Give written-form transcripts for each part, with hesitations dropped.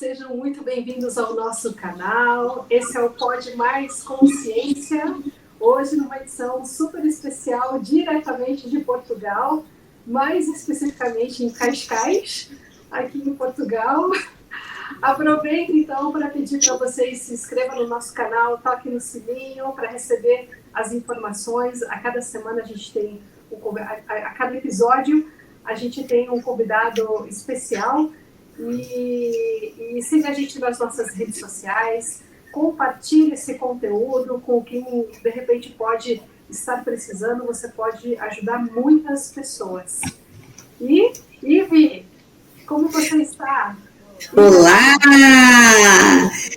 sejam muito bem-vindos ao nosso canal. Esse é o Pod Mais Consciência, hoje numa edição super especial, diretamente de Portugal, mais especificamente em Cascais, aqui em Portugal. Aproveito então para pedir para vocês se inscrevam no nosso canal, toquem no sininho para receber as informações. A cada semana a gente tem, a cada episódio a gente tem um convidado especial. E siga a gente nas nossas redes sociais, compartilhe esse conteúdo com quem de repente pode estar precisando, você pode ajudar muitas pessoas. E, Ivi, como você está? Olá!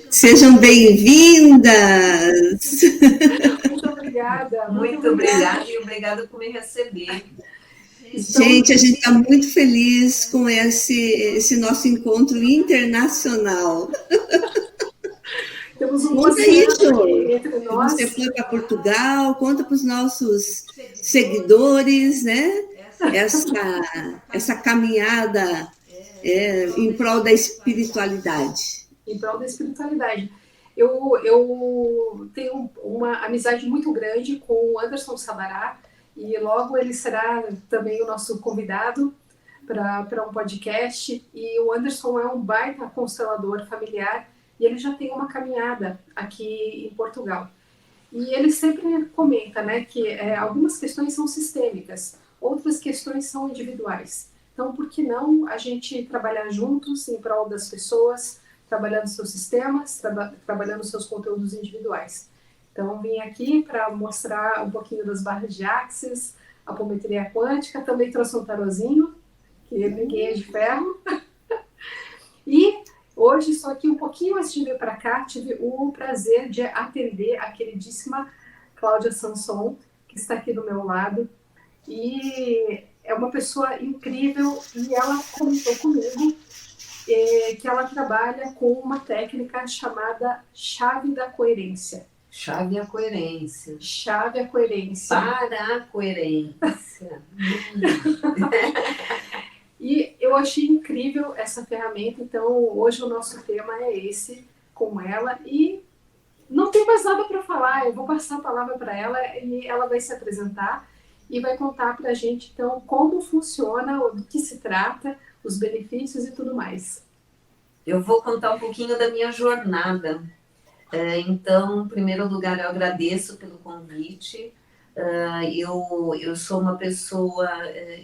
Sejam bem-vindas! Muito obrigada. Muito obrigada e obrigada por me receber. Gente, a gente está muito feliz com esse nosso encontro internacional. Temos um Conta isso! entre nós. Você foi para Portugal, conta para os nossos seguidores, né? Essa caminhada em prol da espiritualidade. Em prol da espiritualidade. Eu tenho uma amizade muito grande com o Anderson Sabará, e logo ele será também o nosso convidado para um podcast. E o Anderson é um baita constelador familiar e ele já tem uma caminhada aqui em Portugal. E ele sempre comenta, né, que algumas questões são sistêmicas, outras questões são individuais. Então, por que não a gente trabalhar juntos em prol das pessoas, trabalhando seus sistemas, trabalhando seus conteúdos individuais? Então, vim aqui para mostrar um pouquinho das barras de Axis, a apometria quântica, também trouxe um tarozinho, que ninguém é de ferro. E hoje, só que um pouquinho antes de vir para cá, tive o prazer de atender a queridíssima Cláudia Sanson, que está aqui do meu lado. E é uma pessoa incrível, e ela comentou comigo que ela trabalha com uma técnica chamada chave da coerência. Chave à coerência. Chave à coerência. Para a coerência. E eu achei incrível essa ferramenta, então hoje o nosso tema é esse, com ela. E não tem mais nada para falar, eu vou passar a palavra para ela e ela vai se apresentar e vai contar para a gente, então, como funciona, do que se trata, os benefícios e tudo mais. Eu vou contar um pouquinho da minha jornada. Então, em primeiro lugar, eu agradeço pelo convite. Eu sou uma pessoa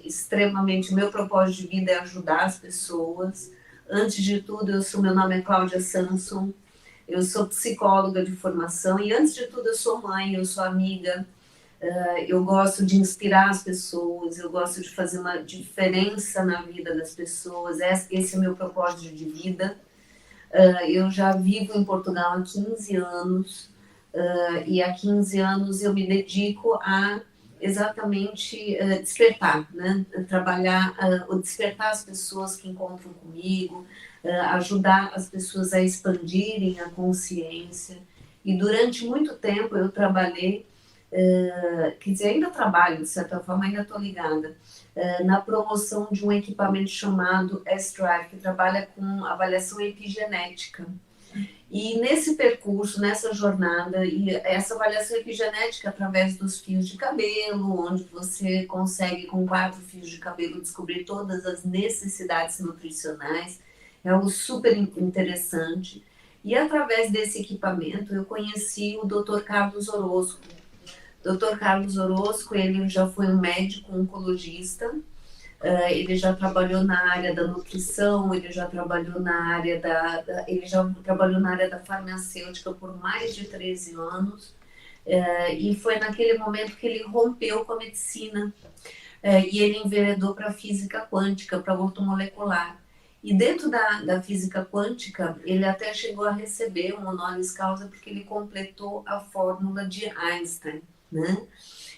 extremamente... Meu propósito de vida é ajudar as pessoas. Antes de tudo, meu nome é Cláudia Sanson. Eu sou psicóloga de formação e, antes de tudo, eu sou mãe, eu sou amiga. Eu gosto de inspirar as pessoas, eu gosto de fazer uma diferença na vida das pessoas. Esse é o meu propósito de vida. Eu já vivo em Portugal há 15 anos e há 15 anos eu me dedico a exatamente despertar, né? Trabalhar, despertar as pessoas que encontram comigo, ajudar as pessoas a expandirem a consciência. E durante muito tempo eu trabalhei, quer dizer, ainda trabalho, de certa forma, ainda estou ligada, na promoção de um equipamento chamado S-Drive, que trabalha com avaliação epigenética. E nesse percurso, nessa jornada, e essa avaliação epigenética através dos fios de cabelo, onde você consegue, com 4 fios de cabelo, descobrir todas as necessidades nutricionais, é algo super interessante. E através desse equipamento, eu conheci o Dr. Carlos Orozco. Dr. Carlos Orozco, ele já foi um médico oncologista, ele já trabalhou na área da nutrição, ele já trabalhou na área da farmacêutica por mais de 13 anos, e foi naquele momento que ele rompeu com a medicina, e ele enveredou para a física quântica, para a ortomolecular. E dentro da física quântica, ele até chegou a receber um honoris causa porque ele completou a fórmula de Einstein, né?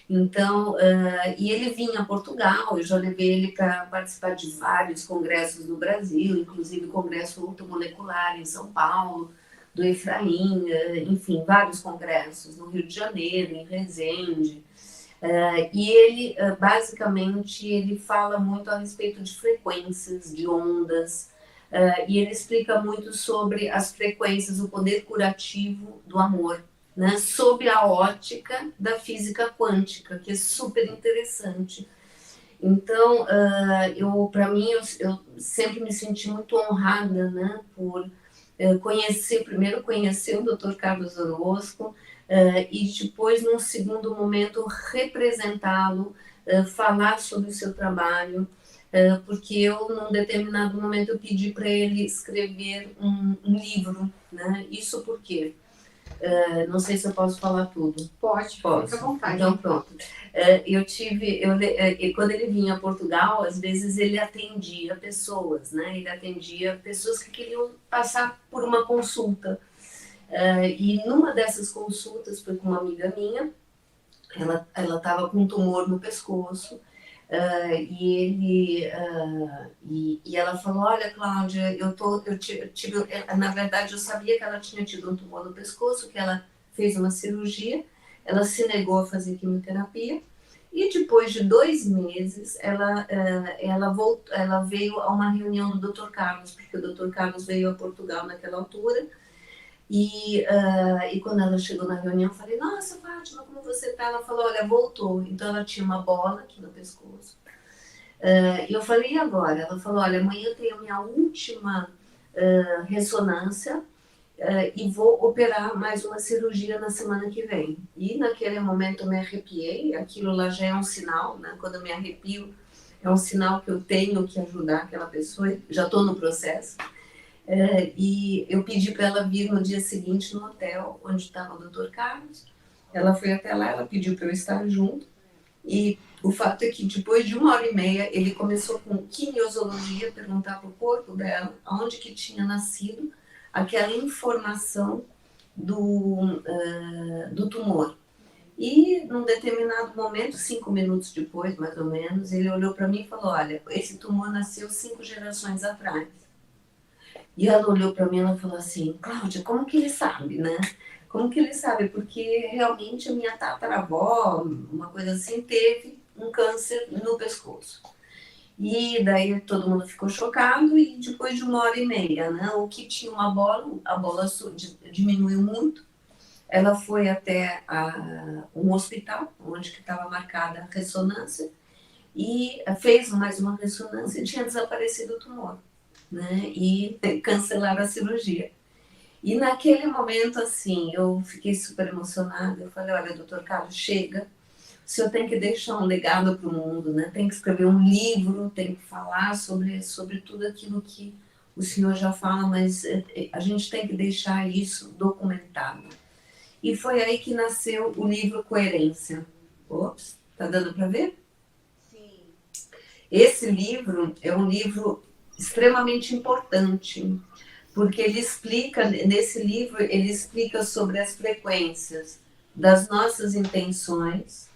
Então, e ele vinha a Portugal, eu já levei ele para participar de vários congressos no Brasil, inclusive o Congresso Ortomolecular em São Paulo, do Efraim, enfim, vários congressos no Rio de Janeiro, em Resende. E ele, basicamente, ele fala muito a respeito de frequências, de ondas, e ele explica muito sobre as frequências, o poder curativo do amor, né? Sob a ótica da física quântica, que é super interessante. Então, para mim, eu sempre me senti muito honrada, né, por primeiro conhecer o Dr. Carlos Orozco, e depois, num segundo momento, representá-lo, falar sobre o seu trabalho, porque eu, num determinado momento, eu pedi para ele escrever um livro, né? Isso por quê? Não sei se eu posso falar tudo. Pode, Posso. fica à vontade. Então, pronto. Quando ele vinha a Portugal, às vezes ele atendia pessoas, né? Ele atendia pessoas que queriam passar por uma consulta. E numa dessas consultas foi com uma amiga minha, ela estava com um tumor no pescoço, e ela falou: olha, Cláudia, na verdade eu sabia que ela tinha tido um tumor no pescoço, que ela fez uma cirurgia, ela se negou a fazer quimioterapia, e depois de 2 meses ela veio a uma reunião do Dr. Carlos, porque o Dr. Carlos veio a Portugal naquela altura. E quando ela chegou na reunião, eu falei: nossa, Fátima, como você está? Ela falou: olha, voltou. Então ela tinha uma bola aqui no pescoço. E eu falei: e agora? Ela falou: olha, amanhã eu tenho a minha última ressonância, e vou operar mais uma cirurgia na semana que vem. E naquele momento eu me arrepiei. Aquilo lá já é um sinal, né? Quando eu me arrepio, é um sinal que eu tenho que ajudar aquela pessoa. Já estou no processo. E eu pedi para ela vir no dia seguinte no hotel onde estava o Dr. Carlos. Ela foi até lá, ela pediu para eu estar junto. E o fato é que depois de 1h30 ele começou com quimiosologia, perguntar para o corpo dela onde que tinha nascido aquela informação do tumor. E num determinado momento, 5 minutos depois, mais ou menos, ele olhou para mim e falou: olha, esse tumor nasceu 5 gerações atrás. E ela olhou para mim e ela falou assim: Cláudia, como que ele sabe, né? Como que ele sabe? Porque realmente a minha tataravó, uma coisa assim, teve um câncer no pescoço. E daí todo mundo ficou chocado, e depois de 1h30, né? O que tinha uma bola, a bola diminuiu muito. Ela foi até um hospital, onde estava marcada a ressonância, e fez mais uma ressonância e tinha desaparecido o tumor, né? E cancelaram a cirurgia. E naquele momento, assim, eu fiquei super emocionada. Eu falei: olha, doutor Carlos, chega. O senhor tem que deixar um legado para o mundo, né? Tem que escrever um livro, tem que falar sobre tudo aquilo que o senhor já fala, mas a gente tem que deixar isso documentado. E foi aí que nasceu o livro Coerência. Ops, tá dando para ver? Sim. Esse livro é um livro extremamente importante, porque nesse livro, ele explica sobre as frequências das nossas intenções,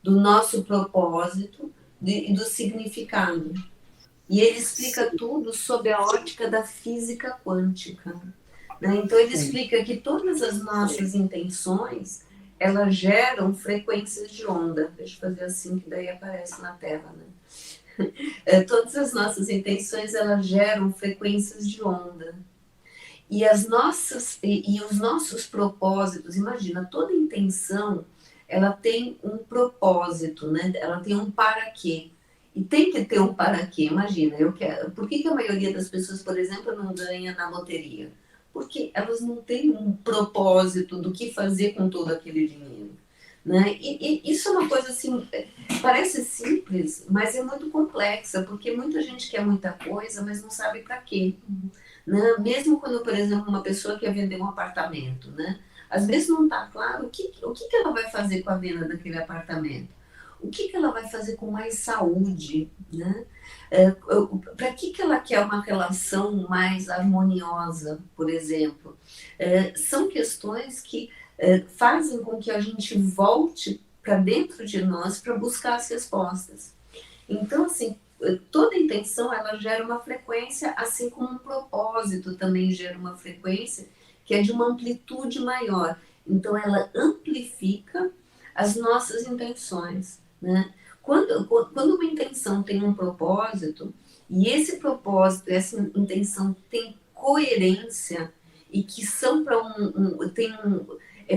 do nosso propósito e do significado. E ele explica tudo sob a ótica da física quântica, né? Então ele explica que todas as nossas intenções, elas geram frequências de onda. Deixa eu fazer assim, que daí aparece na tela, né? Todas as nossas intenções, elas geram frequências de onda. E os nossos propósitos, imagina, toda intenção, ela tem um propósito, né? Ela tem um para quê. E tem que ter um para quê. Imagina, por que a maioria das pessoas, por exemplo, não ganha na loteria? Porque elas não têm um propósito do que fazer com todo aquele dinheiro, né? E isso é uma coisa assim, parece simples, mas é muito complexa, porque muita gente quer muita coisa, mas não sabe para quê. Né? Mesmo quando, por exemplo, uma pessoa quer vender um apartamento, né? Às vezes não está claro o que ela vai fazer com a venda daquele apartamento. O que ela vai fazer com mais saúde, né? Para que ela quer uma relação mais harmoniosa, por exemplo? São questões que fazem com que a gente volte para dentro de nós para buscar as respostas. Então, assim, toda intenção, ela gera uma frequência, assim como um propósito também gera uma frequência que é de uma amplitude maior. Então, ela amplifica as nossas intenções, né? Quando uma intenção tem um propósito, e esse propósito, essa intenção tem coerência e que são para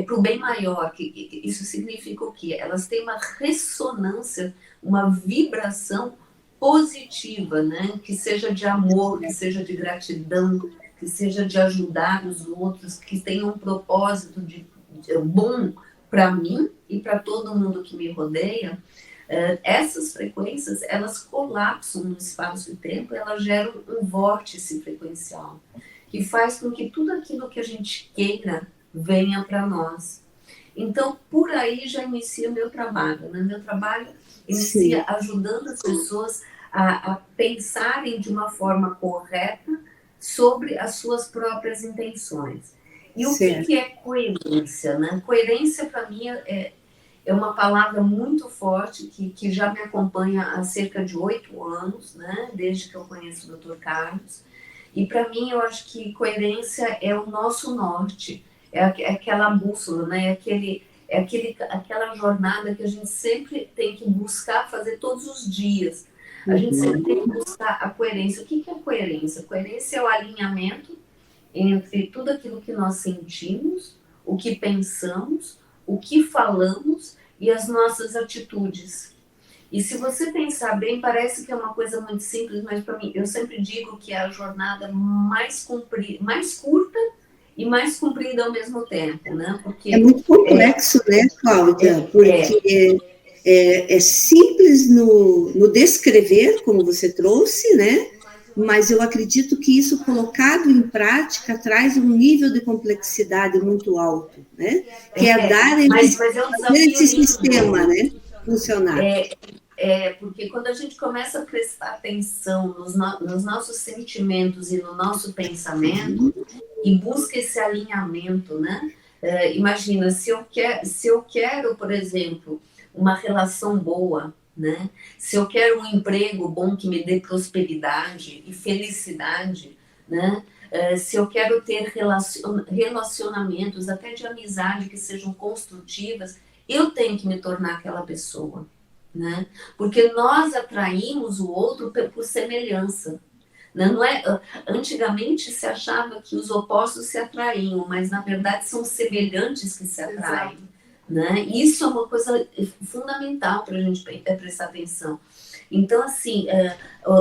para o bem maior, que isso significa o quê? Elas têm uma ressonância, uma vibração positiva, né? Que seja de amor, que seja de gratidão, que seja de ajudar os outros, que tenha um propósito bom para mim e para todo mundo que me rodeia. Essas frequências, elas colapsam no espaço e tempo, elas geram um vórtice frequencial, que faz com que tudo aquilo que a gente queira venha para nós. Então, por aí já inicia o meu trabalho, né? Meu trabalho inicia ajudando as pessoas a pensarem de uma forma correta sobre as suas próprias intenções. E o que é coerência, né? Coerência, para mim, é uma palavra muito forte que já me acompanha há cerca de 8 anos, né? Desde que eu conheço o Dr. Carlos. E para mim, eu acho que coerência é o nosso norte, é aquela bússola, né? Aquela jornada que a gente sempre tem que buscar fazer todos os dias. A gente sempre tem que buscar a coerência. O que é coerência? Coerência é o alinhamento entre tudo aquilo que nós sentimos, o que pensamos, o que falamos e as nossas atitudes. E se você pensar bem, parece que é uma coisa muito simples, mas para mim, eu sempre digo que é a jornada mais curta e mais comprida ao mesmo tempo, né? Porque é muito complexo, né, Cláudia? Porque é simples no descrever, como você trouxe, né? Mas eu acredito que isso colocado em prática traz um nível de complexidade muito alto, né? Que é dar esse sistema, né, funcionar. Porque quando a gente começa a prestar atenção nos nossos sentimentos e no nosso pensamento e busca esse alinhamento, né? Imagina, se eu quero, por exemplo, uma relação boa, né? Se eu quero um emprego bom que me dê prosperidade e felicidade, né? Se eu quero ter relacionamentos, até de amizade, que sejam construtivas, eu tenho que me tornar aquela pessoa, né? Porque nós atraímos o outro por semelhança. Não é? Antigamente se achava que os opostos se atraíam, mas na verdade são semelhantes que se atraem. Né? Isso é uma coisa fundamental para a gente prestar atenção. Então, assim,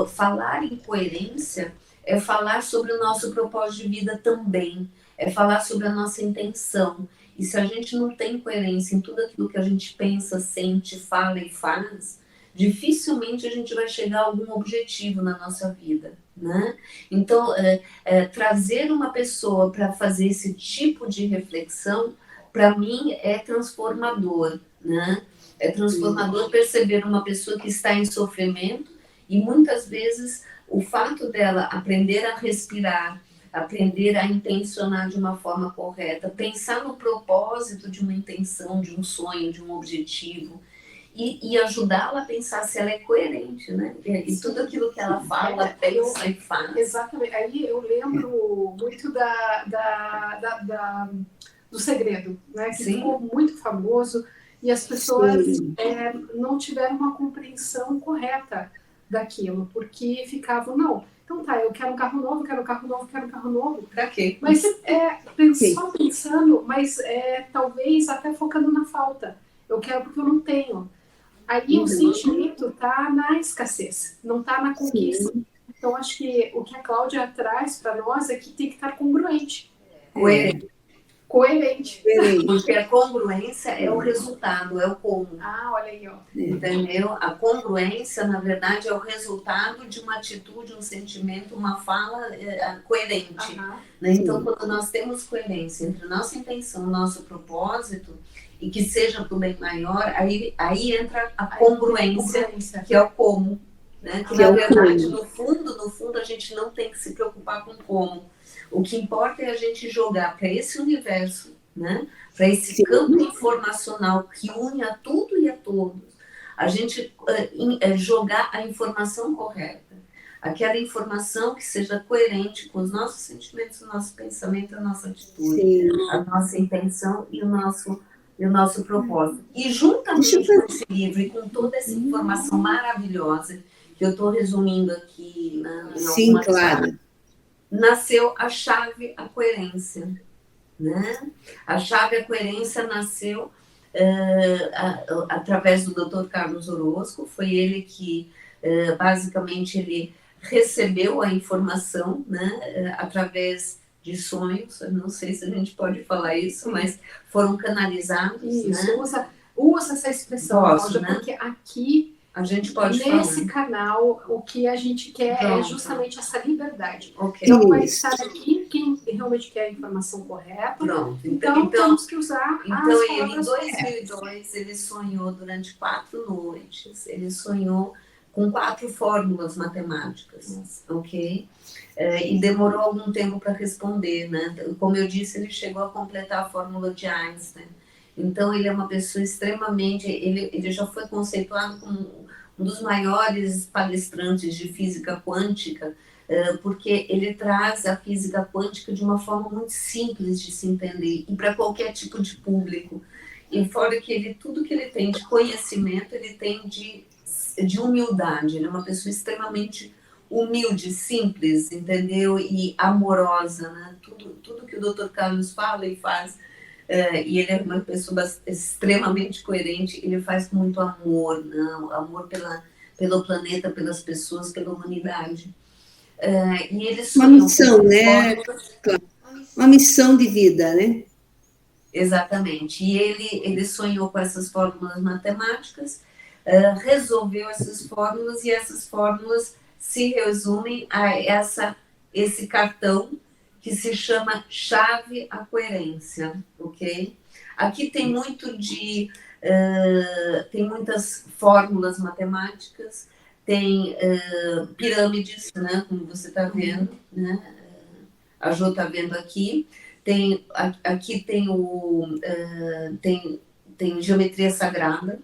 falar em coerência é falar sobre o nosso propósito de vida também, é falar sobre a nossa intenção. E se a gente não tem coerência em tudo aquilo que a gente pensa, sente, fala e faz, dificilmente a gente vai chegar a algum objetivo na nossa vida, né? Então, trazer uma pessoa para fazer esse tipo de reflexão, para mim, é transformador, né? É transformador perceber uma pessoa que está em sofrimento e muitas vezes o fato dela aprender a respirar, aprender a intencionar de uma forma correta, pensar no propósito de uma intenção, de um sonho, de um objetivo e ajudá-la a pensar se ela é coerente, né? E tudo aquilo que ela fala, pensa e faz. Exatamente. Aí eu lembro muito do Segredo, né? Que ficou muito famoso e as pessoas não tiveram uma compreensão correta daquilo, porque ficavam, não, então tá, eu quero um carro novo, quero um carro novo, quero um carro novo. Pra quê? Mas só pensando, mas talvez até focando na falta. Eu quero porque eu não tenho. Aí o sentimento tá na escassez, não tá na conquista. Sim. Então acho que o que a Cláudia traz para nós é que tem que estar congruente. Coerente. Porque a congruência é o resultado, é o como. Olha aí, ó. Entendeu? A congruência, na verdade, é o resultado de uma atitude, um sentimento, uma fala coerente. Né? Então, quando nós temos coerência entre a nossa intenção, o nosso propósito, e que seja para o bem maior, aí entra a congruência, que é o como. Né? Que, na verdade, no fundo, a gente não tem que se preocupar com como. O que importa é a gente jogar para esse universo, né? Para esse campo informacional que une a tudo e a todos, a gente jogar a informação correta, aquela informação que seja coerente com os nossos sentimentos, o nosso pensamento, a nossa atitude, a nossa intenção e o nosso propósito. E juntamente com esse livro e com toda essa informação maravilhosa que que eu estou resumindo aqui, né, em Sim, algumas claro. partes, nasceu a chave, a coerência, né? A chave, a coerência nasceu através do Dr. Carlos Orozco. Foi ele que, basicamente, ele recebeu a informação, né, através de sonhos. Eu não sei se a gente pode falar isso, mas foram canalizados. Isso, né? usa essa expressão, Posso, Cláudia, né? porque aqui, A gente pode nesse falar. canal, o que a gente quer é Pronto. justamente essa liberdade. Ok. Então, vai Isso. estar aqui quem realmente quer a informação correta. Pronto. Então temos que usar Então, as ele, em palavras corretas. 2002, ele sonhou durante 4 noites. Ele sonhou com 4 fórmulas matemáticas, ok? E demorou algum tempo para responder, né? Como eu disse, ele chegou a completar a fórmula de Einstein. Então, ele é uma pessoa extremamente... Ele já foi conceituado como um dos maiores palestrantes de física quântica, porque ele traz a física quântica de uma forma muito simples de se entender e para qualquer tipo de público. E fora que ele, tudo que ele tem de conhecimento, ele tem de humildade. Ele é uma pessoa extremamente humilde, simples, entendeu? E amorosa, né? Tudo que o Dr. Carlos fala e faz, e ele é uma pessoa extremamente coerente, ele faz com muito amor, não? Amor pelo planeta, pelas pessoas, pela humanidade. E ele Uma missão, né? Uma missão de vida, né? Exatamente. E ele sonhou com essas fórmulas matemáticas, resolveu essas fórmulas, e essas fórmulas se resumem a esse cartão que se chama chave à coerência, ok? Aqui tem tem muitas fórmulas matemáticas, tem pirâmides, né, como você está vendo, né? A Jo está vendo aqui. Aqui tem geometria sagrada.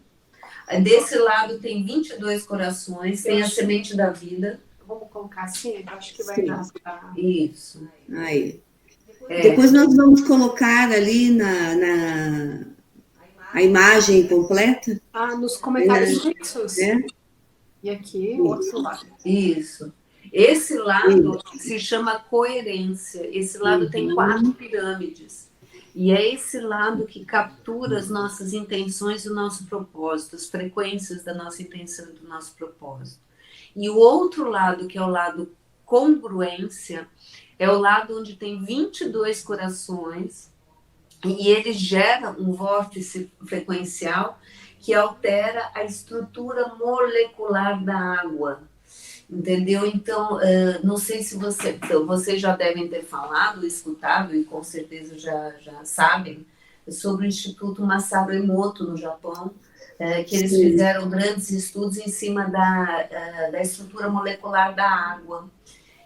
Desse lado tem 22 corações, tem a semente da vida. Vamos colocar assim, eu acho que vai dar pra... Isso. Aí. Depois nós vamos colocar ali a imagem completa. Nos comentários fixos. Né? E aqui, o outro lado. Isso. Esse lado se chama coerência. Esse lado tem 4 pirâmides. E é esse lado que captura as nossas intenções e o nosso propósito, as frequências da nossa intenção e do nosso propósito. E o outro lado, que é o lado congruência, é o lado onde tem 22 corações, e ele gera um vórtice frequencial que altera a estrutura molecular da água. Entendeu? Então, não sei se vocês já devem ter falado, escutado, e com certeza já sabem, sobre o Instituto Masaru Emoto, no Japão, que eles fizeram grandes estudos em cima da estrutura molecular da água.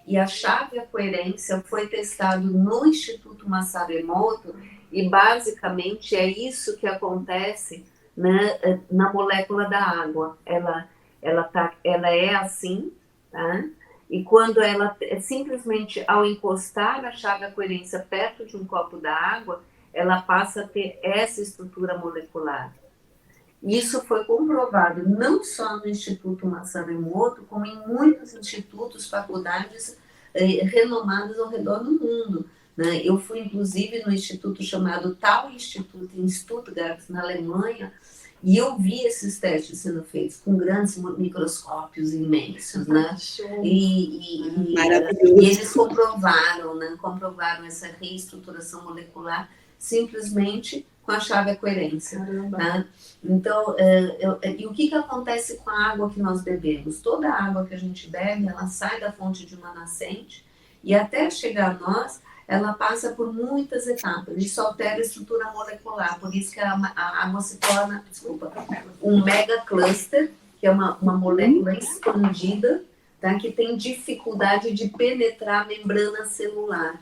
E a chave à coerência foi testado no Instituto Masaru Emoto, e basicamente é isso que acontece, né, na molécula da água. Ela é assim, tá? E quando ela simplesmente, ao encostar a chave à coerência perto de um copo da água, ela passa a ter essa estrutura molecular. Isso foi comprovado não só no Instituto Masaru Emoto, como em muitos institutos, faculdades renomadas ao redor do mundo, né? Eu fui, inclusive, no instituto chamado Tau Institut, em Stuttgart, na Alemanha, e eu vi esses testes sendo feitos com grandes microscópios imensos, né? E eles comprovaram, né? Comprovaram essa reestruturação molecular simplesmente com a chave à coerência. Tá? Então, e o que acontece com a água que nós bebemos? Toda a água que a gente bebe, ela sai da fonte de uma nascente, e até chegar a nós, ela passa por muitas etapas. Isso altera a estrutura molecular, por isso que a água se torna, um mega cluster, que é uma molécula expandida, tá? Que tem dificuldade de penetrar a membrana celular.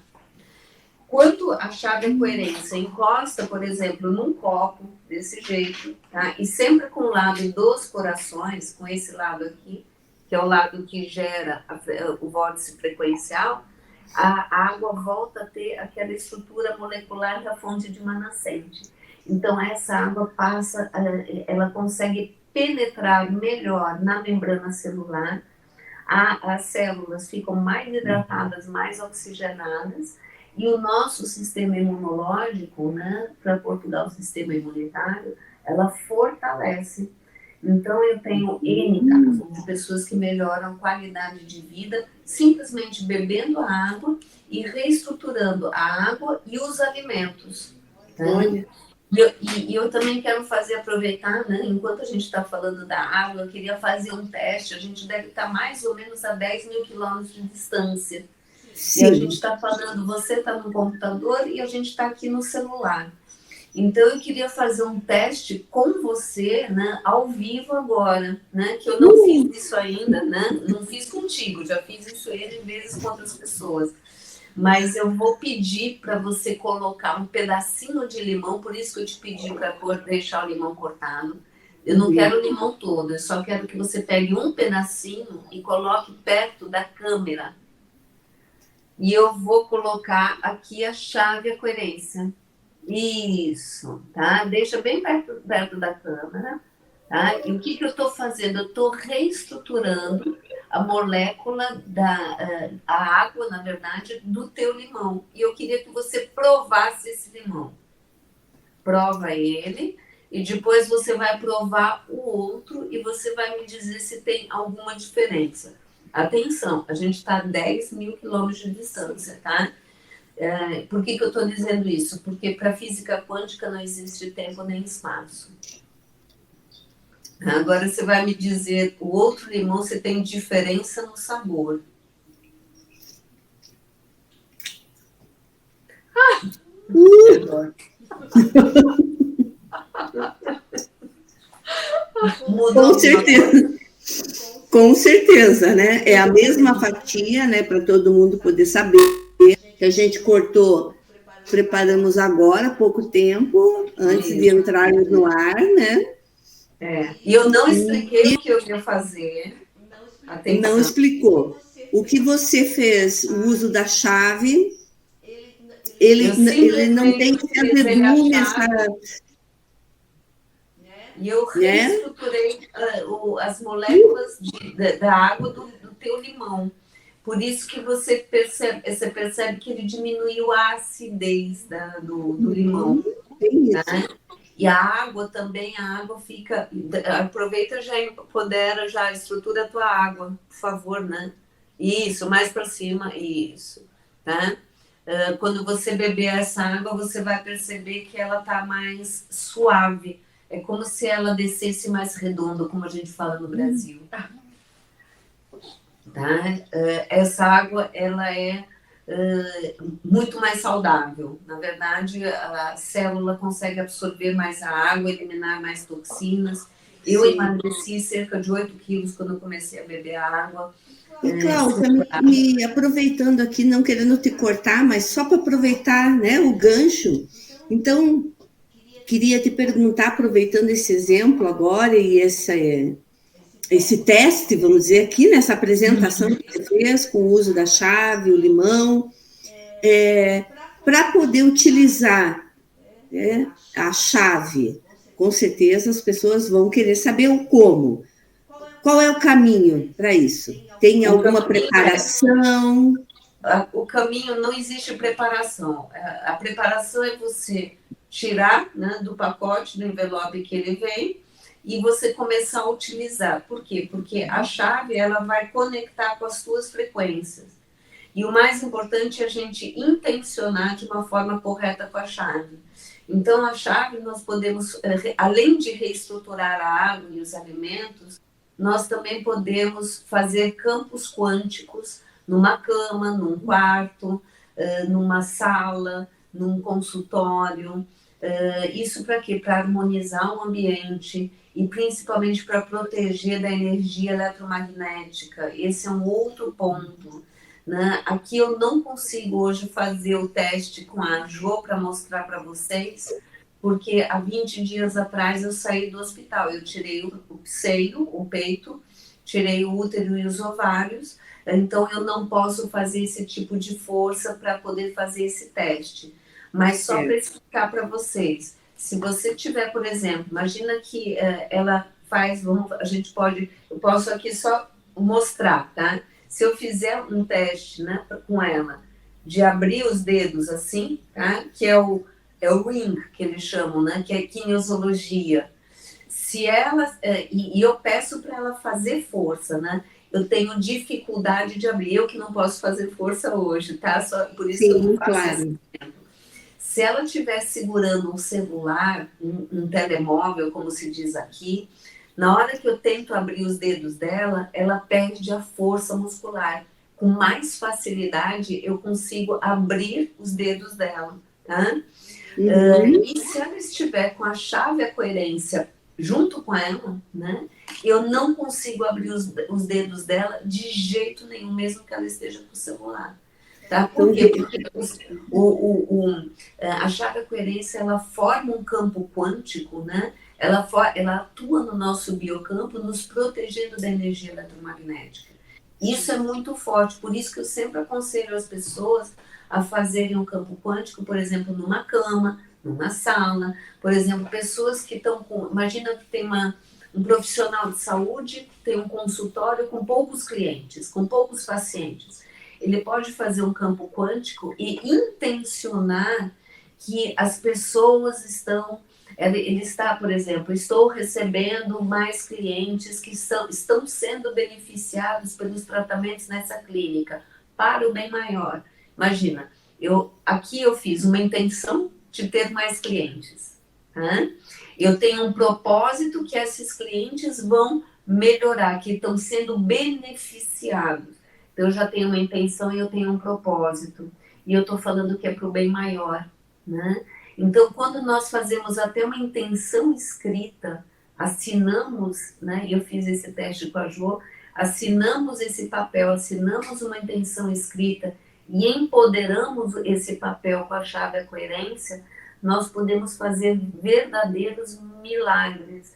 Quando a chave à coerência encosta, por exemplo, num copo, desse jeito, tá? E sempre com o lado dos corações, com esse lado aqui, que é o lado que gera o vórtice frequencial, a água volta a ter aquela estrutura molecular da fonte de uma nascente. Então, essa água ela consegue penetrar melhor na membrana celular, as células ficam mais hidratadas, mais oxigenadas, e o nosso sistema imunológico, né, para Portugal, o sistema imunitário, ela fortalece. Então, eu tenho N casos de pessoas que melhoram a qualidade de vida simplesmente bebendo água e reestruturando a água e os alimentos. Tá? Olha. E eu também quero aproveitar, né, enquanto a gente está falando da água, eu queria fazer um teste. A gente deve estar mais ou menos a 10 mil quilômetros de distância. Sim. E a gente está falando, você está no computador e a gente está aqui no celular. Então, eu queria fazer um teste com você, né, ao vivo agora, né, que eu não fiz isso ainda, né, não fiz contigo, já fiz isso N vezes com outras pessoas. Mas eu vou pedir para você colocar um pedacinho de limão, por isso que eu te pedi para deixar o limão cortado. Eu não quero o limão todo, eu só quero que você pegue um pedacinho e coloque perto da câmera. E eu vou colocar aqui a chave, a coerência. Isso, tá? Deixa bem perto da câmera, tá? E o que eu estou fazendo? Eu estou reestruturando a molécula a água, na verdade, do teu limão. E eu queria que você provasse esse limão. Prova ele e depois você vai provar o outro e você vai me dizer se tem alguma diferença. Atenção, a gente está a 10 mil quilômetros de distância, tá? Por que eu estou dizendo isso? Porque para a física quântica não existe tempo nem espaço. Agora você vai me dizer, o outro limão, se tem diferença no sabor. Com certeza. Com certeza, né? É a mesma fatia, né? Para todo mundo poder saber. Que a gente cortou, preparamos agora, há pouco tempo, antes de entrarmos no ar, né? E eu não expliquei o que eu ia fazer. Atenção. Não explicou. O que você fez, o uso da chave, ele não tem azedume, E eu reestruturei as moléculas da água do teu limão. Por isso que você percebe que ele diminuiu a acidez do limão. Tá? E a água também, fica... Aproveita e já empodera, já estrutura a tua água, por favor, né? Isso, mais para cima, isso. Tá? Quando você beber essa água, você vai perceber que ela está mais suave. É como se ela descesse mais redondo, como a gente fala no Brasil. Tá? Essa água, ela é muito mais saudável. Na verdade, a célula consegue absorver mais a água, eliminar mais toxinas. Eu emagreci cerca de 8 quilos quando eu comecei a beber a água. E, Cláudia, me aproveitando aqui, não querendo te cortar, mas só para aproveitar, né, o gancho. Então, queria te perguntar, aproveitando esse exemplo agora e esse teste, vamos dizer, aqui nessa apresentação que você fez, com o uso da chave, o limão, para poder utilizar a chave, com certeza as pessoas vão querer saber o como. Qual é o caminho para isso? Tem alguma preparação? O caminho, não existe preparação. A preparação é você tirar, né, do pacote, do envelope que ele vem, e você começar a utilizar. Por quê? Porque a chave, ela vai conectar com as suas frequências. E o mais importante é a gente intencionar de uma forma correta com a chave. Então, a chave, nós podemos, além de reestruturar a água e os alimentos, nós também podemos fazer campos quânticos numa cama, num quarto, numa sala, num consultório. Isso para quê? Para harmonizar o ambiente e principalmente para proteger da energia eletromagnética. Esse é um outro ponto, né? Aqui eu não consigo hoje fazer o teste com a Jo para mostrar para vocês, porque há 20 dias atrás eu saí do hospital. Eu tirei o seio, o peito, tirei o útero e os ovários, então eu não posso fazer esse tipo de força para poder fazer esse teste. Mas só para explicar para vocês, se você tiver, por exemplo, imagina que ela faz, eu posso aqui só mostrar, tá? Se eu fizer um teste, né, com ela, de abrir os dedos assim, tá? Que é o ring, que eles chamam, né? Que é kinesiologia. Se ela... E eu peço para ela fazer força, né? Eu tenho dificuldade de abrir, eu que não posso fazer força hoje, tá? Só por isso que eu não faço claro. Se ela estiver segurando um celular, um telemóvel, como se diz aqui, na hora que eu tento abrir os dedos dela, ela perde a força muscular. Com mais facilidade, eu consigo abrir os dedos dela, tá? E se ela estiver com a chave, a coerência, junto com ela, né? Eu não consigo abrir os dedos dela de jeito nenhum, mesmo que ela esteja com o celular. Tá? Por quê? Porque a chave coerência, ela forma um campo quântico, né? Ela atua no nosso biocampo, nos protegendo da energia eletromagnética. Isso é muito forte, por isso que eu sempre aconselho as pessoas a fazerem um campo quântico, por exemplo, numa cama, numa sala. Por exemplo, pessoas que estão com... Imagina que tem um profissional de saúde que tem um consultório com poucos clientes, com poucos pacientes. Ele pode fazer um campo quântico e intencionar que as pessoas estão... Ele está, por exemplo, estou recebendo mais clientes que estão sendo beneficiados pelos tratamentos nessa clínica, para o bem maior. Imagina, aqui eu fiz uma intenção de ter mais clientes. Né? Eu tenho um propósito que esses clientes vão melhorar, que estão sendo beneficiados. Então, eu já tenho uma intenção e eu tenho um propósito. E eu estou falando que é para o bem maior, né? Então, quando nós fazemos até uma intenção escrita, assinamos, né? Eu fiz esse teste com a Jo, assinamos esse papel, assinamos uma intenção escrita e empoderamos esse papel com a chave da coerência, nós podemos fazer verdadeiros milagres.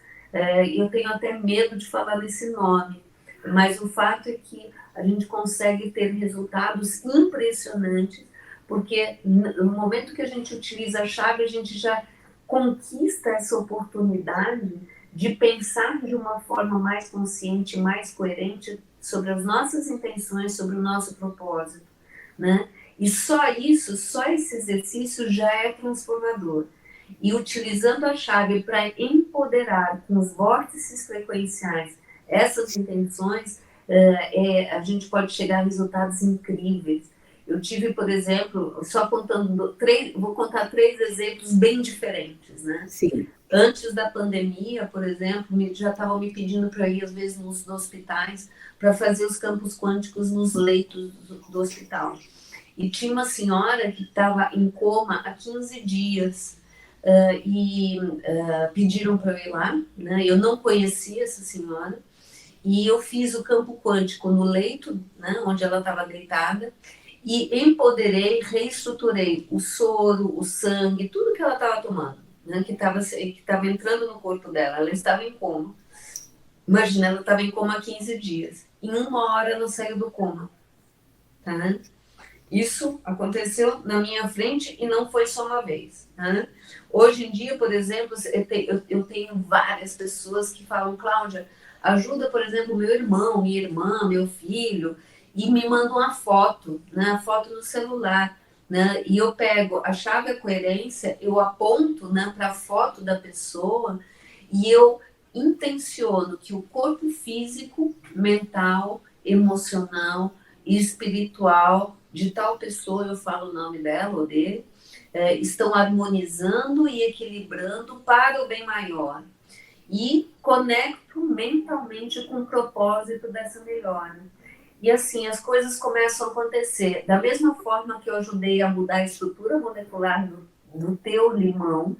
Eu tenho até medo de falar desse nome, mas o fato é que a gente consegue ter resultados impressionantes, porque no momento que a gente utiliza a chave, a gente já conquista essa oportunidade de pensar de uma forma mais consciente, mais coerente sobre as nossas intenções, sobre o nosso propósito, né? E só isso, só esse exercício já é transformador. E utilizando a chave para empoderar com os vórtices frequenciais essas intenções, a gente pode chegar a resultados incríveis. Eu tive, por exemplo, vou contar 3 exemplos bem diferentes, né? Sim. Antes da pandemia, por exemplo, já estavam me pedindo para ir, às vezes, nos hospitais, para fazer os campos quânticos nos leitos do hospital. E tinha uma senhora que estava em coma há 15 dias, pediram para eu ir lá, né? Eu não conhecia essa senhora, e eu fiz o campo quântico no leito, né, onde ela estava deitada, e empoderei, reestruturei o soro, o sangue, tudo que ela estava tomando, né, que estava entrando no corpo dela. Ela estava em coma. Imagina, ela estava em coma há 15 dias. Em 1 hora ela saiu do coma. Tá? Isso aconteceu na minha frente e não foi só uma vez. Tá? Hoje em dia, por exemplo, eu tenho várias pessoas que falam: Cláudia, ajuda, por exemplo, meu irmão, minha irmã, meu filho, e me mandam uma foto, né, a foto no celular, né, e eu pego a chave da coerência, eu aponto, né, para a foto da pessoa e eu intenciono que o corpo físico, mental, emocional e espiritual de tal pessoa, eu falo o nome dela ou dele, estão harmonizando e equilibrando para o bem maior. E conecto mentalmente com o propósito dessa melhora. E assim, as coisas começam a acontecer. Da mesma forma que eu ajudei a mudar a estrutura molecular do teu limão,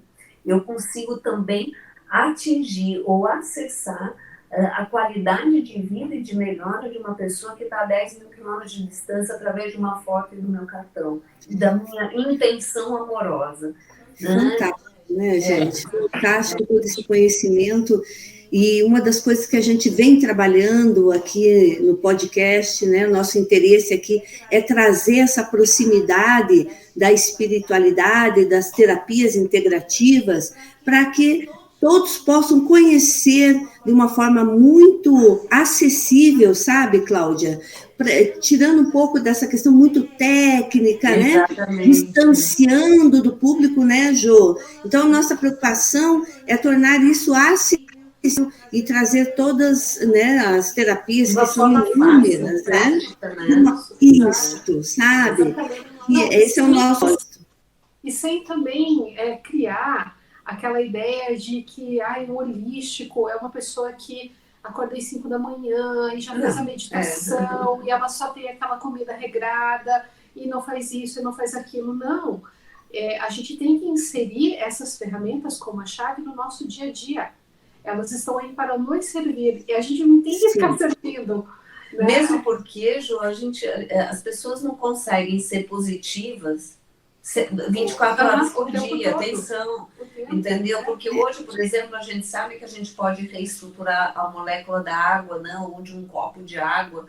eu consigo também atingir ou acessar a qualidade de vida e de melhora de uma pessoa que está a 10 mil quilômetros de distância através de uma foto e do meu cartão, da minha intenção amorosa. Fantástico, né, gente? Fantástico todo esse conhecimento. E uma das coisas que a gente vem trabalhando aqui no podcast, né, nosso interesse aqui é trazer essa proximidade da espiritualidade, das terapias integrativas, para que todos possam conhecer de uma forma muito acessível, sabe, Cláudia? Tirando um pouco dessa questão muito técnica, né? Distanciando do público, né, Jô? Então, nossa preocupação é tornar isso acessível e trazer todas, né, as terapias que são inúmeras, né? Isso, sabe? E esse é o nosso... E sem também criar aquela ideia de que o holístico é uma pessoa que acorda às 5 da manhã e já faz a meditação e ela só tem aquela comida regrada e não faz isso e não faz aquilo. Não. A gente tem que inserir essas ferramentas como a chave no nosso dia a dia. Elas estão aí para nos servir e a gente não tem que ficar servindo. Né? Mesmo porque, Ju, as pessoas não conseguem ser positivas 24 horas por dia, atenção, entendeu? Porque hoje, por exemplo, a gente sabe que a gente pode reestruturar a molécula da água, não? Ou de um copo de água,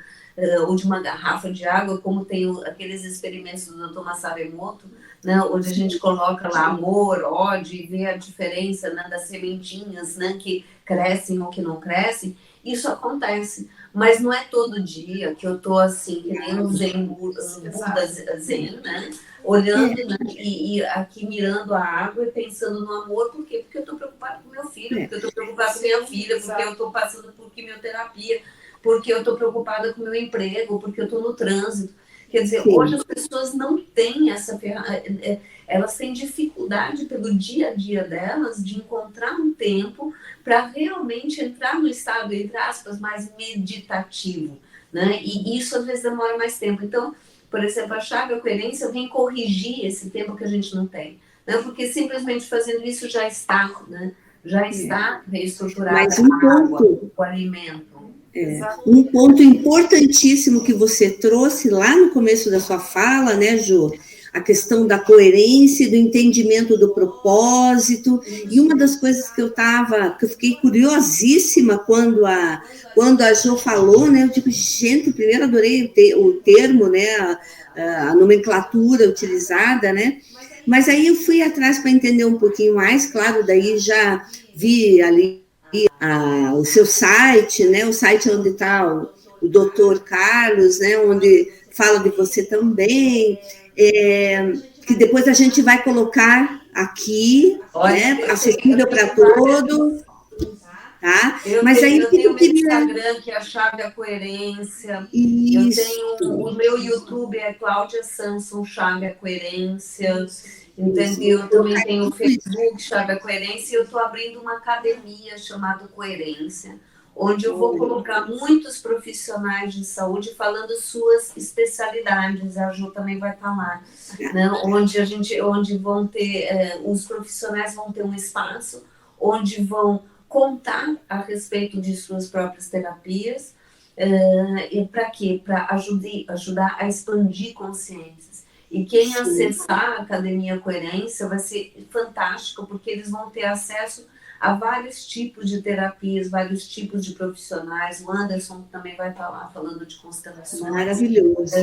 ou de uma garrafa de água, como tem aqueles experimentos do Dr. Masaru Emoto, né? Onde a gente coloca lá amor, ódio, e vê a diferença, né, das sementinhas, né, que crescem ou que não crescem. Isso acontece, mas não é todo dia que eu tô assim, que nem um Buda Zen, né? Olhando, né, e aqui mirando a água e pensando no amor. Por quê? Porque eu estou preocupada com meu filho, porque eu estou preocupada com minha filha, porque eu estou passando por quimioterapia, porque eu estou preocupada com meu emprego, porque eu estou no trânsito. Quer dizer, hoje as pessoas não têm essa ferramenta, elas têm dificuldade pelo dia a dia delas de encontrar um tempo para realmente entrar no estado, entre aspas, mais meditativo, né? E isso às vezes demora mais tempo. Então, por exemplo, a chave da coerência vem corrigir esse tempo que a gente não tem, né? Porque simplesmente fazendo isso já está, né? Já está reestruturado a água, o alimento. Um ponto importantíssimo que você trouxe lá no começo da sua fala, né, Jô? A questão da coerência, do entendimento do propósito. E uma das coisas que eu fiquei curiosíssima quando a Jô falou, né? Eu digo, gente, primeiro adorei o termo, né? A nomenclatura utilizada, né? Mas aí eu fui atrás para entender um pouquinho mais, claro, daí já vi ali o seu site, né? O site onde está o Dr. Carlos, né? Onde fala de você também, que depois a gente vai colocar aqui, né? Acessível para todos. Tá? Mas aí eu tenho o meu Instagram, que é a chave da coerência. Isso. Eu tenho o meu YouTube, é Cláudia Samson, chave da coerência. Entendeu? Eu também tenho o Facebook, chave da coerência, e eu estou abrindo uma academia chamada Coerência, onde eu vou colocar muitos profissionais de saúde falando suas especialidades. A Ju também vai estar lá, né? Onde vão ter, os profissionais vão ter um espaço onde vão contar a respeito de suas próprias terapias, e para quê? Para ajudar a expandir consciências. E quem acessar a Academia Coerência vai ser fantástico, porque eles vão ter acesso a vários tipos de terapias, vários tipos de profissionais. O Anderson também vai estar lá falando de constelações. Maravilhoso.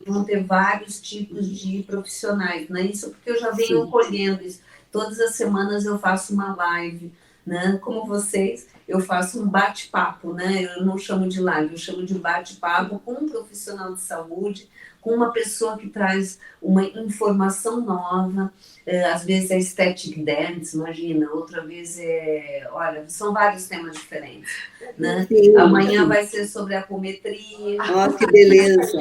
Vão ter vários tipos de profissionais, né? Isso porque eu já venho colhendo isso. Todas as semanas eu faço uma live, né? Como vocês, eu faço um bate-papo, né? Eu não chamo de live, eu chamo de bate-papo com um profissional de saúde, com uma pessoa que traz uma informação nova. Às vezes é static dance, imagina, outra vez olha, são vários temas diferentes, né? Amanhã vai ser sobre apometria. Que beleza!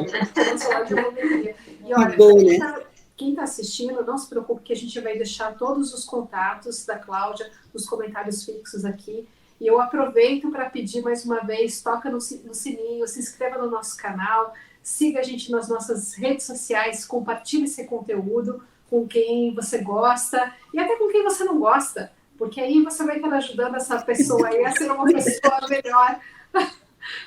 E olha, que bom, né? Quem está assistindo, não se preocupe que a gente vai deixar todos os contatos da Cláudia nos comentários fixos aqui. E eu aproveito para pedir mais uma vez, toca no sininho, se inscreva no nosso canal, siga a gente nas nossas redes sociais, compartilhe esse conteúdo com quem você gosta e até com quem você não gosta, porque aí você vai estar ajudando essa pessoa aí a ser uma pessoa melhor.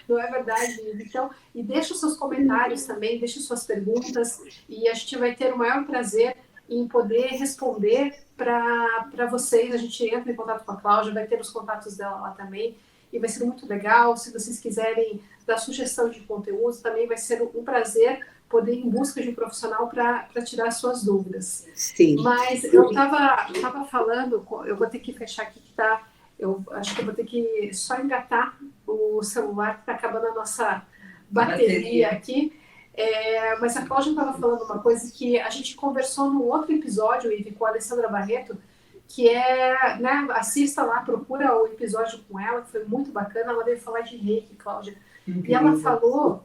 Não é verdade? Então, e deixa os seus comentários também, deixa suas perguntas, e a gente vai ter o maior prazer em poder responder para vocês. A gente entra em contato com a Cláudia, vai ter os contatos dela lá também, e vai ser muito legal. Se vocês quiserem dar sugestão de conteúdo, também vai ser um prazer poder ir em busca de um profissional para tirar suas dúvidas. Sim. Mas eu estava falando, eu vou ter que fechar aqui que está Eu acho que eu vou ter que só engatar o celular, que está acabando a nossa bateria aqui. Mas a Cláudia estava falando uma coisa que a gente conversou no outro episódio, Ive, com a Alessandra Barreto, que né, assista lá, procura o episódio com ela, que foi muito bacana. Ela veio falar de reiki, Cláudia. E ela falou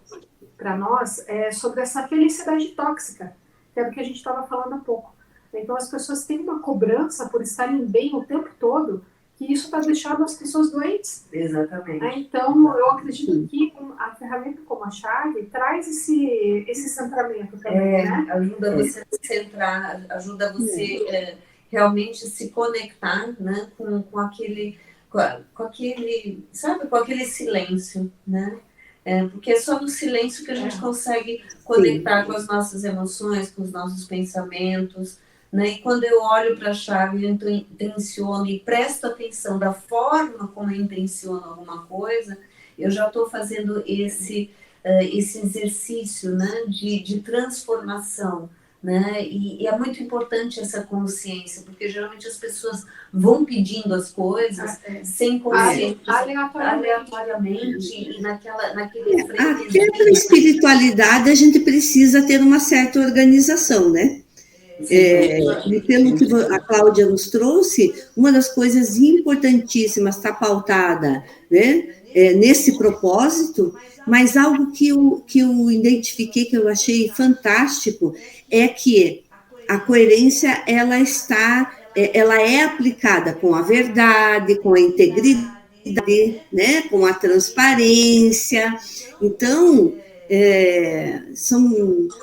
para nós sobre essa felicidade tóxica, que era o que a gente estava falando há pouco. Então, as pessoas têm uma cobrança por estarem bem o tempo todo, que isso está deixando as pessoas doentes. Exatamente. Então, eu acredito que a ferramenta como a chave traz esse centramento também, né? Ajuda você a se centrar, ajuda você realmente se conectar, né, com aquele, sabe, com aquele silêncio, né? Porque é só no silêncio que a gente consegue conectar com as nossas emoções, com os nossos pensamentos, né? E quando eu olho para a chave, eu intenciono e presto atenção da forma como eu intenciono alguma coisa, eu já estou fazendo esse exercício, né, de transformação, né? E é muito importante essa consciência, porque geralmente as pessoas vão pedindo as coisas sem consciência, aleatoriamente e naquele frenesi. Até para a espiritualidade a gente precisa ter uma certa organização, né? E pelo que a Cláudia nos trouxe, uma das coisas importantíssimas está pautada, né, nesse propósito, mas algo que eu identifiquei, que eu achei fantástico, é que a coerência ela é aplicada com a verdade, com a integridade, né, com a transparência. Então,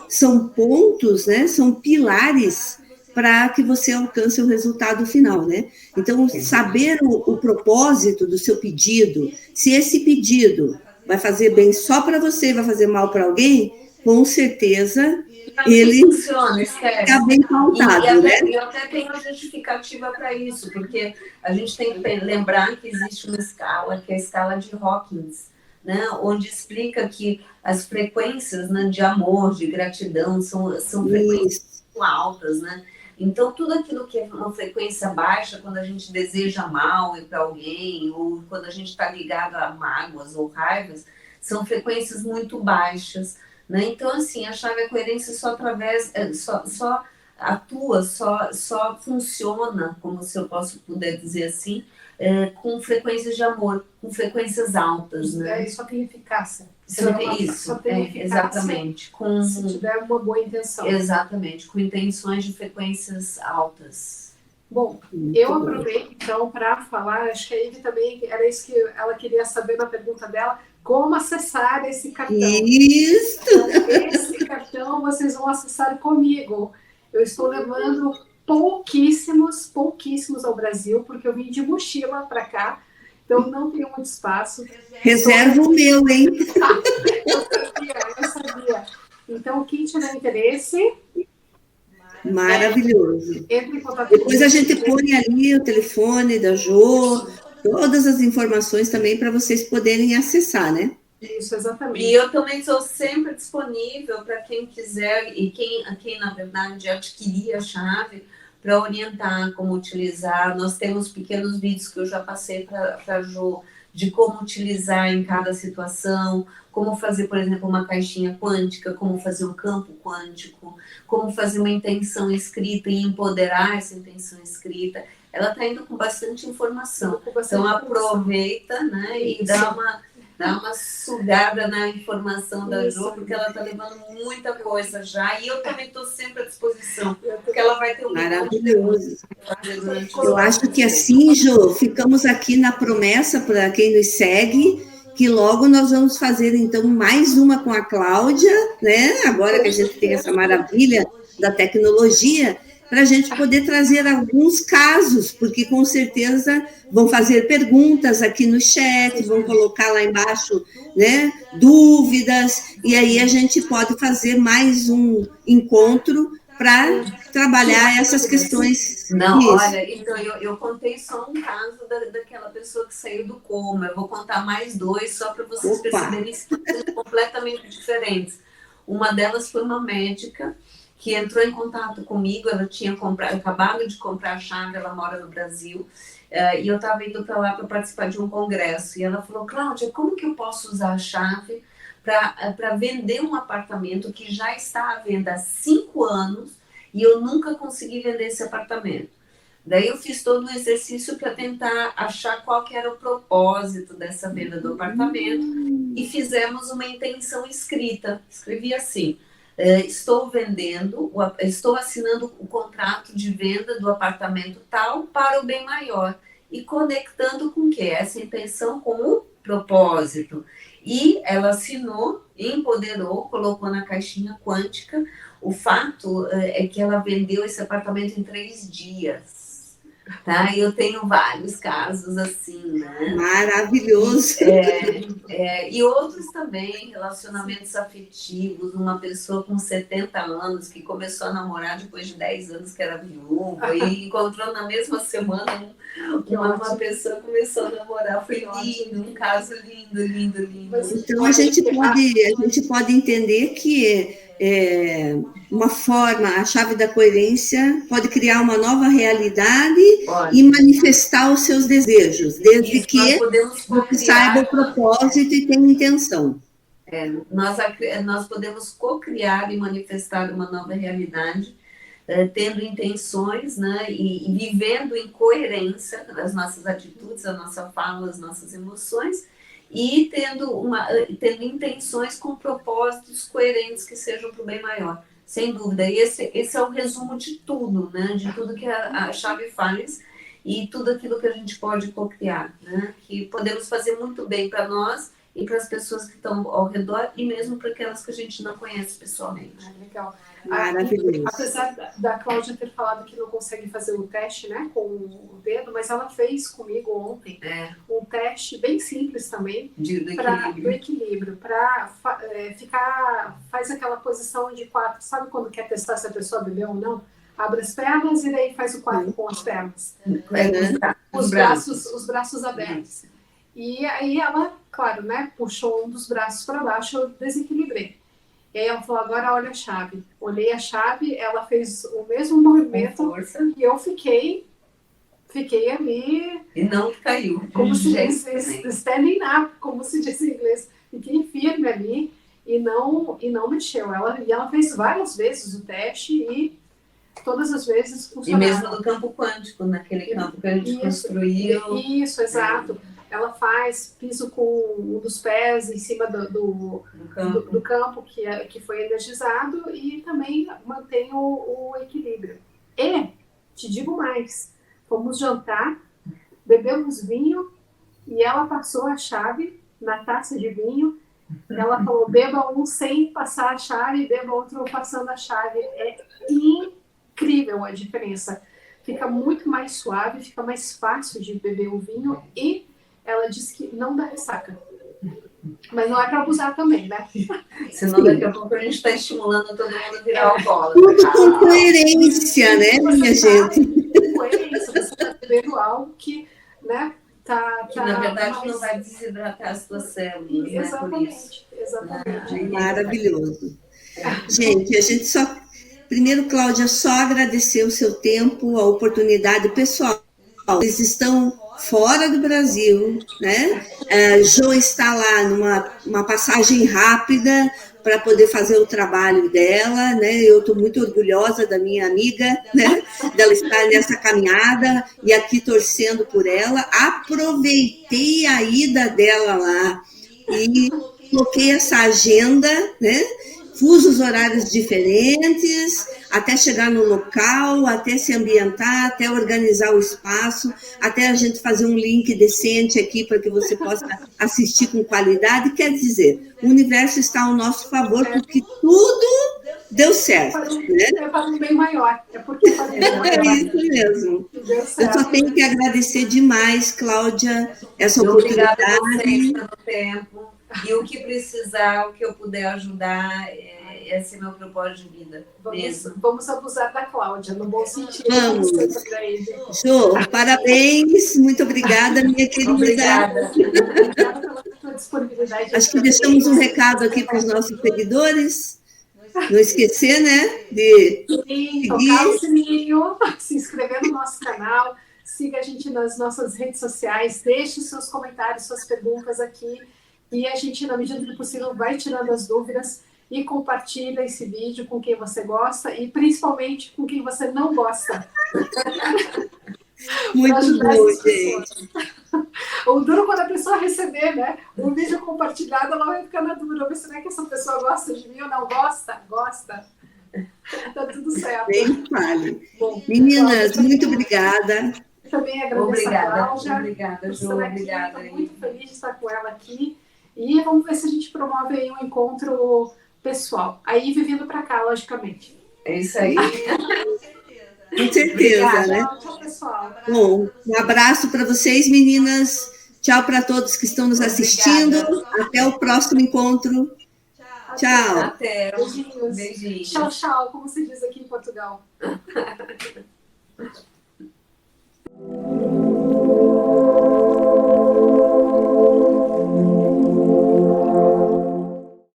são pontos, né, são pilares para que você alcance o resultado final, né? Então, saber o propósito do seu pedido, se esse pedido vai fazer bem só para você, vai fazer mal para alguém, com certeza ele está bem pautado, né? E até tem uma justificativa para isso, porque a gente tem que lembrar que existe uma escala, que é a escala de Hawkins, né, onde explica que as frequências, né, de amor, de gratidão, são frequências muito altas, né? Então, tudo aquilo que é uma frequência baixa, quando a gente deseja mal para alguém, ou quando a gente está ligado a mágoas ou raivas, são frequências muito baixas, né? Então, assim, a chave da coerência só atua, só funciona, como se eu puder dizer assim, com frequências de amor, com frequências altas, né? Só tem eficácia. Só tem eficácia, exatamente. Se tiver uma boa intenção. Exatamente, com intenções de frequências altas. Bom, eu aproveito então para falar, acho que a Ivy também, era isso que ela queria saber na pergunta dela, como acessar esse cartão. Isso! Então, esse cartão vocês vão acessar comigo. Eu estou levando pouquíssimos ao Brasil, porque eu vim de mochila para cá, então não tenho muito espaço. Reserva o meu, hein? Eu sabia. Então, quem tiver interesse... Maravilhoso. Entre em contato Depois a gente põe ali o telefone da Jo, todas as informações também para vocês poderem acessar, né? Isso, exatamente. E eu também sou sempre disponível para quem quiser e quem, na verdade, adquirir a chave, para orientar como utilizar. Nós temos pequenos vídeos que eu já passei para a Jo de como utilizar em cada situação, como fazer, por exemplo, uma caixinha quântica, como fazer um campo quântico, como fazer uma intenção escrita e empoderar essa intenção escrita. Ela está indo com bastante informação. Então, aproveita, né, e dá uma sugada na informação da Jo, porque ela está levando muita coisa já, e eu também estou sempre à disposição, porque ela vai ter um... Maravilhoso. Eu acho que assim, Jo, ficamos aqui na promessa para quem nos segue, que logo nós vamos fazer, então, mais uma com a Cláudia, né? Agora que a gente tem essa maravilha da tecnologia, para a gente poder trazer alguns casos, porque com certeza vão fazer perguntas aqui no chat, vão colocar lá embaixo, né, dúvidas, e aí a gente pode fazer mais um encontro para trabalhar essas questões. Não, olha, então eu contei só um caso daquela pessoa que saiu do coma, eu vou contar mais 2 só para vocês perceberem situações completamente diferentes. Uma delas foi uma médica que entrou em contato comigo, ela tinha acabado de comprar a chave, ela mora no Brasil, e eu estava indo para lá para participar de um congresso, e ela falou, Cláudia, como que eu posso usar a chave para vender um apartamento que já está à venda há 5 anos e eu nunca consegui vender esse apartamento? Daí eu fiz todo um exercício para tentar achar qual que era o propósito dessa venda do apartamento e fizemos uma intenção escrita. Escrevi assim, estou assinando o contrato de venda do apartamento tal para o bem maior e conectando com o quê? Essa intenção com o propósito. E ela assinou, empoderou, colocou na caixinha quântica. O fato é que ela vendeu esse apartamento em 3 dias. Tá? Eu tenho vários casos assim, né? Maravilhoso! E outros também, relacionamentos afetivos, uma pessoa com 70 anos que começou a namorar depois de 10 anos que era viúva e encontrou na mesma semana uma pessoa que começou a namorar. Foi lindo, um caso lindo, lindo, lindo. Então a gente pode entender que uma forma, a chave da coerência pode criar uma nova realidade e manifestar os seus desejos, desde que você saiba o propósito e tenha intenção. Nós podemos co-criar e manifestar uma nova realidade, tendo intenções, né, e vivendo em coerência as nossas atitudes, a nossa fala, as nossas emoções, e tendo intenções com propósitos coerentes que sejam para o bem maior. Sem dúvida, e esse é o resumo de tudo, né? De tudo que a chave faz e tudo aquilo que a gente pode co-criar, né? Que podemos fazer muito bem para nós e para as pessoas que estão ao redor e mesmo para aquelas que a gente não conhece pessoalmente. Legal. Maravilhoso. Apesar da Cláudia ter falado que não consegue fazer o teste, né, com o dedo, mas ela fez comigo ontem um teste bem simples também do equilíbrio, para faz aquela posição de 4, sabe quando quer testar se a pessoa bebeu ou não? Abre as pernas e daí faz o 4 com as pernas. Os braços abertos. E aí ela, claro, né, puxou um dos braços para baixo, eu desequilibrei. E aí ela falou, agora olha a chave. Olhei a chave, ela fez o mesmo movimento e eu fiquei ali... E não caiu. Como se diz, standing up, como se diz em inglês. Fiquei firme ali e não mexeu. Ela fez várias vezes o teste e todas as vezes funcionava. E mesmo no campo quântico, naquele campo que a gente construiu. Isso, exato. Ela faz piso com um dos pés em cima do campo que foi energizado e também mantém o equilíbrio. E, te digo mais, fomos jantar, bebemos vinho e ela passou a chave na taça de vinho. Ela falou, beba um sem passar a chave e beba outro passando a chave. É incrível a diferença. Fica muito mais suave, fica mais fácil de beber o vinho e ela disse que não dá ressaca. Mas não é para abusar também, né? Senão daqui a pouco a gente está estimulando todo mundo a virar alcoólatra. Tudo com coerência, né, minha gente? Com coerência, você está bebendo algo que, né, que na verdade não vai desidratar as suas células. Exatamente, né, exatamente. Maravilhoso. Gente, a gente só... Primeiro, Cláudia, só agradecer o seu tempo, a oportunidade pessoal. Eles estão fora do Brasil, né? Jo está lá numa passagem rápida para poder fazer o trabalho dela, né? Eu estou muito orgulhosa da minha amiga, né? Dela estar nessa caminhada e aqui torcendo por ela. Aproveitei a ida dela lá e coloquei essa agenda, né? Fusos horários diferentes, até chegar no local, até se ambientar, até organizar o espaço, até a gente fazer um link decente aqui para que você possa assistir com qualidade. Quer dizer, o universo está ao nosso favor porque tudo deu certo. É para um bem maior. É porque para um bem maior. É isso mesmo. Eu só tenho que agradecer demais, Cláudia, essa oportunidade. Obrigada a vocês pelo tempo. E o que precisar, o que eu puder ajudar, esse é meu propósito de vida. Vamos abusar da Cláudia, no bom sentido. Vamos. Jo, parabéns, muito obrigada, minha querida. Obrigada. Obrigada pela sua disponibilidade. Acho que deixamos um recado aqui para os nossos seguidores. Não esquecer, né, de tocar o sininho, se inscrever no nosso canal, siga a gente nas nossas redes sociais, deixe seus comentários, suas perguntas aqui, e a gente, na medida do possível, vai tirando as dúvidas e compartilha esse vídeo com quem você gosta e principalmente com quem você não gosta. Muito bom, gente. O duro quando a pessoa receber, né? O vídeo compartilhado, ela vai ficar na dúvida. Mas será que essa pessoa gosta de mim ou não? Gosta? Gosta. Tá tudo certo. Nem fale. Bom, meninas, muito obrigada. Também agradeço a Cláudia. Obrigada, Ju. Obrigada. Estou muito feliz de estar com ela aqui. E vamos ver se a gente promove aí um encontro pessoal. Aí vivendo para cá, logicamente. É isso aí. Com certeza, obrigada, né? Tchau, pessoal. Bom, um abraço para vocês, meninas. Tchau para todos que estão nos assistindo. Obrigada. Até o próximo encontro. Tchau. Até. Beijinhos. Beijinhos. Tchau, tchau, como se diz aqui em Portugal.